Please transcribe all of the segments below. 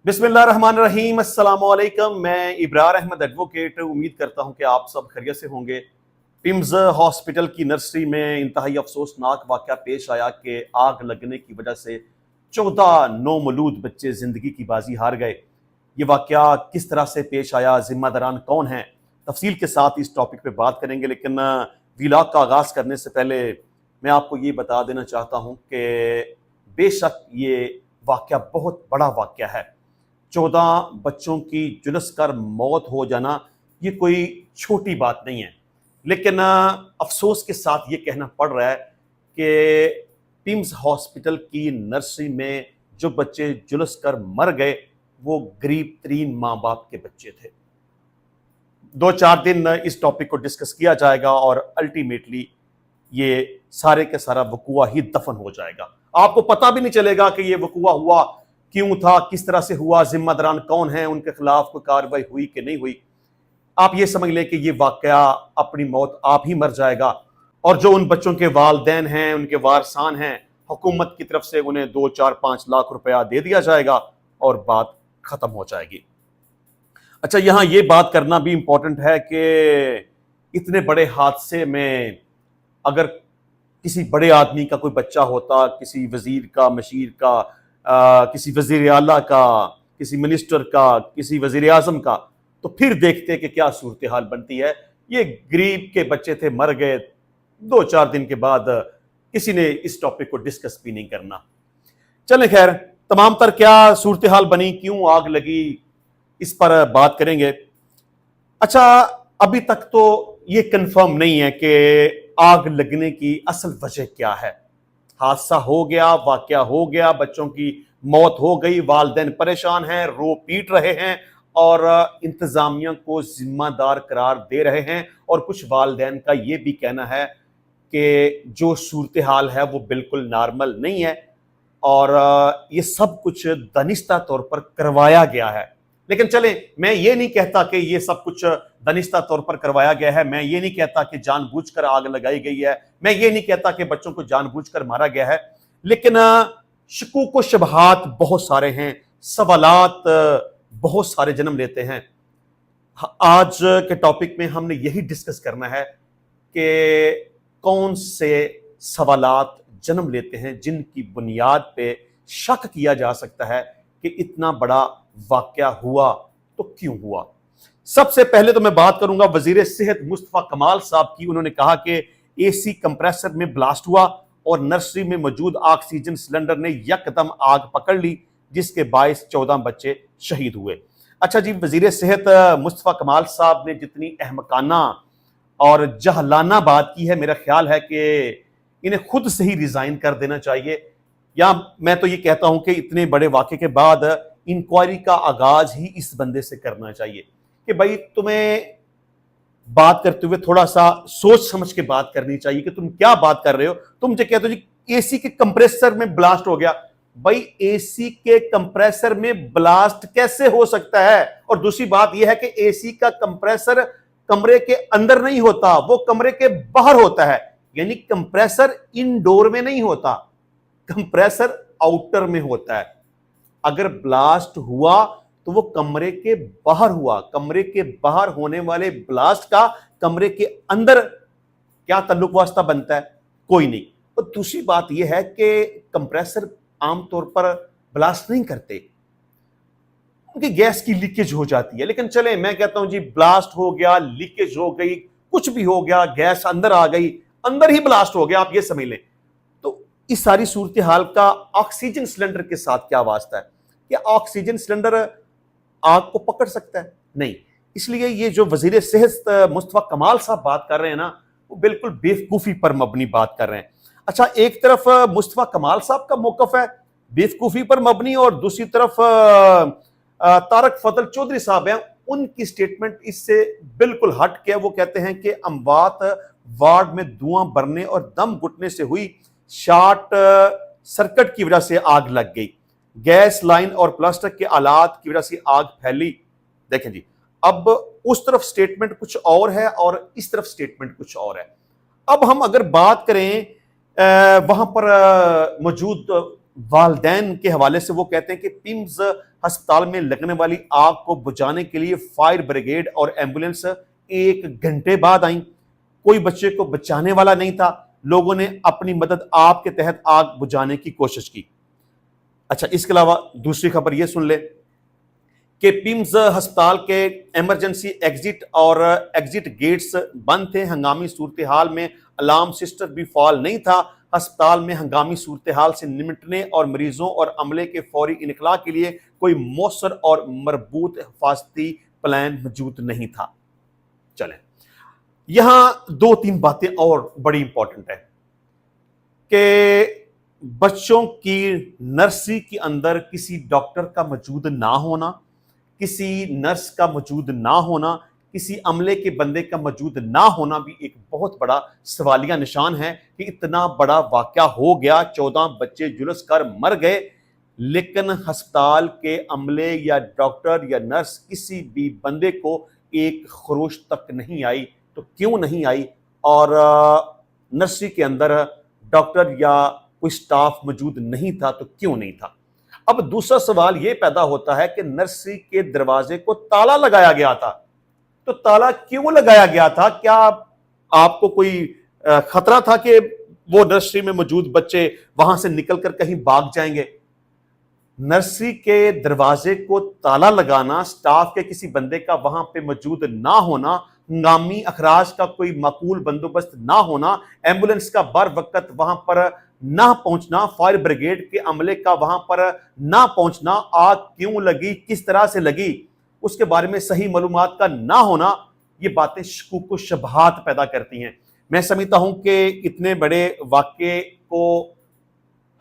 बिस्मिल्लाहिर्रहमानिर्रहीम, अस्सलाम वालेकुम। मैं इब्रार अहमद एडवोकेट उम्मीद करता हूं कि आप सब खैरियत से होंगे। पिम्स हॉस्पिटल की नर्सरी में इंतहाई अफसोसनाक वाक़या पेश आया कि आग लगने की वजह से 14 नौमौलूद बच्चे ज़िंदगी की बाजी हार गए। ये वाक़या किस तरह से पेश आया, ज़िम्मेदारान कौन हैं, तफसील के साथ इस टॉपिक पे बात करेंगे। लेकिन व्लॉग का आगाज़ करने से पहले मैं आपको ये बता देना चाहता हूँ कि बेशक ये वाक़या बहुत बड़ा वाक़या है। 14 बच्चों की झुलस कर मौत हो जाना ये कोई छोटी बात नहीं है। लेकिन अफसोस के साथ ये कहना पड़ रहा है कि पिम्स हॉस्पिटल की नर्सरी में जो बच्चे झुलस कर मर गए वो गरीब तरीन माँ बाप के बच्चे थे। 2-4 दिन इस टॉपिक को डिस्कस किया जाएगा और अल्टीमेटली ये सारे के सारा वकूआ ही दफन हो जाएगा। आपको पता भी नहीं चलेगा कि ये वकूआ हुआ क्यों था, किस तरह से हुआ, जिम्मेदारान कौन है, उनके खिलाफ कोई कार्रवाई हुई कि नहीं हुई। आप ये समझ लें कि ये वाकया अपनी मौत आप ही मर जाएगा और जो उन बच्चों के वालिदैन हैं, उनके वारसान हैं, हुकूमत की तरफ से उन्हें 2-4-5 लाख रुपया दे दिया जाएगा और बात खत्म हो जाएगी। अच्छा, यहाँ ये बात करना भी इंपॉर्टेंट है कि इतने बड़े हादसे में अगर किसी बड़े आदमी का कोई बच्चा होता, किसी वजीर का, मशीर का, किसी वजीर आला का, किसी मिनिस्टर का, किसी वजीर आजम का, तो फिर देखते कि क्या सूरत हाल बनती है। ये गरीब के बच्चे थे, मर गए, 2-4 दिन के बाद किसी ने इस टॉपिक को डिस्कस भी नहीं करना। चलें, खैर, तमाम तर क्या सूरत हाल बनी, क्यों आग लगी, इस पर बात करेंगे। अच्छा, अभी तक तो ये कंफर्म नहीं है कि आग लगने की असल वजह क्या है। हादसा हो गया, वाकया हो गया, बच्चों की मौत हो गई, वालिदैन परेशान हैं, रो पीट रहे हैं और इंतजामिया को जिम्मेदार करार दे रहे हैं। और कुछ वालिदैन का ये भी कहना है कि जो सूरत हाल है वो बिल्कुल नॉर्मल नहीं है और ये सब कुछ दानिस्ता तौर पर करवाया गया है। लेकिन चलें, मैं ये नहीं कहता कि ये सब कुछ दानिस्ता तौर पर करवाया गया है, मैं ये नहीं कहता कि जानबूझकर आग लगाई गई है, मैं ये नहीं कहता कि बच्चों को जानबूझकर मारा गया है। लेकिन शकूक व शुबहात बहुत सारे हैं, सवालात बहुत सारे जन्म लेते हैं। आज के टॉपिक में हमने यही डिस्कस करना है कि कौन से सवालात जन्म लेते हैं जिनकी बुनियाद पे शक किया जा सकता है कि इतना बड़ा वाकया हुआ तो क्यों हुआ। सबसे पहले तो मैं बात करूंगा वजीर सेहत मुस्तफा कमाल साहब की। उन्होंने कहा कि एसी कंप्रेसर में ब्लास्ट हुआ और नर्सरी में मौजूद ऑक्सीजन सिलेंडर ने यकदम आग पकड़ ली, जिसके बायस 14 बच्चे शहीद हुए। अच्छा जी, वजीर सेहत मुस्तफा कमाल साहब ने जितनी अहमकाना और जहलाना बात की है, मेरा ख्याल है कि इन्हें खुद से ही रिजाइन कर देना चाहिए। या मैं तो ये कहता हूं कि इतने बड़े वाक़े के बाद इंक्वायरी का आगाज ही इस बंदे से करना चाहिए कि भाई तुम्हें बात करते हुए थोड़ा सा सोच समझ के बात करनी चाहिए कि तुम क्या बात कर रहे हो। तुम जो कहते हो जी एसी के कंप्रेसर में ब्लास्ट हो गया, भाई एसी के कंप्रेसर में ब्लास्ट कैसे हो सकता है? और दूसरी बात यह है कि एसी का कंप्रेसर कमरे के अंदर नहीं होता, वो कमरे के बाहर होता है। यानी कंप्रेसर इनडोर में नहीं होता, कंप्रेसर आउटर में होता है। अगर ब्लास्ट हुआ तो वो कमरे के बाहर हुआ। कमरे के बाहर होने वाले ब्लास्ट का कमरे के अंदर क्या ताल्लुक वास्ता बनता है? कोई नहीं। और दूसरी बात यह है कि कंप्रेसर आमतौर पर ब्लास्ट नहीं करते, उनकी गैस की लीकेज हो जाती है। लेकिन चले, मैं कहता हूं जी ब्लास्ट हो गया, लीकेज हो गई, कुछ भी हो गया, गैस अंदर आ गई, अंदर ही ब्लास्ट हो गया, आप ये समझ लें। तो इस सारी सूरत हाल का ऑक्सीजन सिलेंडर के साथ क्या वास्ता है? क्या ऑक्सीजन सिलेंडर आग को पकड़ सकता है? नहीं। इसलिए ये जो वजीर सेहत मुस्तफा कमाल साहब बात कर रहे हैं ना, वो बिल्कुल बेवकूफी पर मबनी बात कर रहे हैं। अच्छा, एक तरफ मुस्तफा कमाल साहब का मौकफ है बेवकूफी पर मबनी और दूसरी तरफ तारक फजल चौधरी साहब हैं, उनकी स्टेटमेंट इससे बिल्कुल हट के। वो कहते हैं कि अमवात वार्ड में धुआं भरने और दम घुटने से हुई, शॉर्ट सर्किट की वजह से आग लग गई, गैस लाइन और प्लास्टिक के आलात की वजह से आग फैली। देखें जी, अब उस तरफ स्टेटमेंट कुछ और है और इस तरफ स्टेटमेंट कुछ और है। अब हम अगर बात करें वहां पर मौजूद वालिदैन के हवाले से, वो कहते हैं कि पिम्स ہسپتال میں لگنے والی آگ کو بجھانے کے لیے فائر بریگیڈ اور ایمبولینس 1 گھنٹے بعد آئیں. کوئی بچے کو بچانے والا نہیں تھا. لوگوں نے اپنی مدد آپ کے تحت آگ بجھانے کی کوشش کی. اچھا، اس کے علاوہ دوسری خبر یہ سن لے کہ پیمز ہسپتال کے ایمرجنسی ایگزٹ اور ایگزٹ گیٹس بند تھے. ہنگامی صورتحال میں الارم سسٹم بھی فعال نہیں تھا. ہسپتال میں ہنگامی صورتحال سے نمٹنے اور مریضوں اور عملے کے فوری انخلاء کے لیے کوئی مؤثر اور مربوط حفاظتی پلان موجود نہیں تھا. چلیں، یہاں 2-3 باتیں اور بڑی امپورٹنٹ ہے کہ بچوں کی نرسری کے اندر کسی ڈاکٹر کا موجود نہ ہونا، کسی نرس کا موجود نہ ہونا، کسی عملے کے بندے کا موجود نہ ہونا بھی ایک بہت بڑا سوالیہ نشان ہے کہ اتنا بڑا واقعہ ہو گیا، 14 بچے جلس کر مر گئے، لیکن ہسپتال کے عملے یا ڈاکٹر یا نرس کسی بھی بندے کو ایک خروش تک نہیں آئی. تو کیوں نہیں آئی؟ اور نرسری کے اندر ڈاکٹر یا کوئی سٹاف موجود نہیں تھا تو کیوں نہیں تھا؟ اب دوسرا سوال یہ پیدا ہوتا ہے کہ نرسری کے دروازے کو تالا لگایا گیا تھا، تو تالا کیوں لگایا گیا تھا؟ کیا آپ کو کوئی خطرہ تھا کہ وہ نرسری میں موجود بچے وہاں سے نکل کر کہیں بھاگ جائیں گے؟ نرسری کے دروازے کو تالا لگانا، سٹاف کے کسی بندے کا وہاں پہ موجود نہ ہونا، ہنگامی اخراج کا کوئی معقول بندوبست نہ ہونا، ایمبولینس کا بر وقت وہاں پر نہ پہنچنا، فائر بریگیڈ کے عملے کا وہاں پر نہ پہنچنا، آگ کیوں لگی، کس طرح سے لگی، اس کے بارے میں صحیح معلومات کا نہ ہونا، یہ باتیں شکوک و شبہات پیدا کرتی ہیں. میں سمجھتا ہوں کہ اتنے بڑے واقعے کو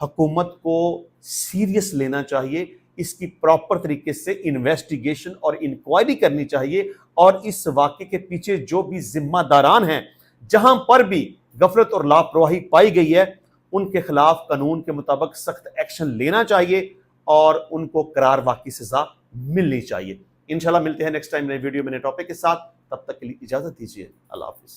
حکومت کو سیریس لینا چاہیے، اس کی پراپر طریقے سے انویسٹیگیشن اور انکوائری کرنی چاہیے، اور اس واقعے کے پیچھے جو بھی ذمہ داران ہیں، جہاں پر بھی غفلت اور لاپرواہی پائی گئی ہے، ان کے خلاف قانون کے مطابق سخت ایکشن لینا چاہیے اور ان کو قرار واقعی سزا ملنی چاہیے. انشاءاللہ ملتے ہیں نیکسٹ ٹائم نئے ویڈیو میں نئے ٹاپک کے ساتھ. تب تک کے لیے اجازت دیجیے. اللہ حافظ.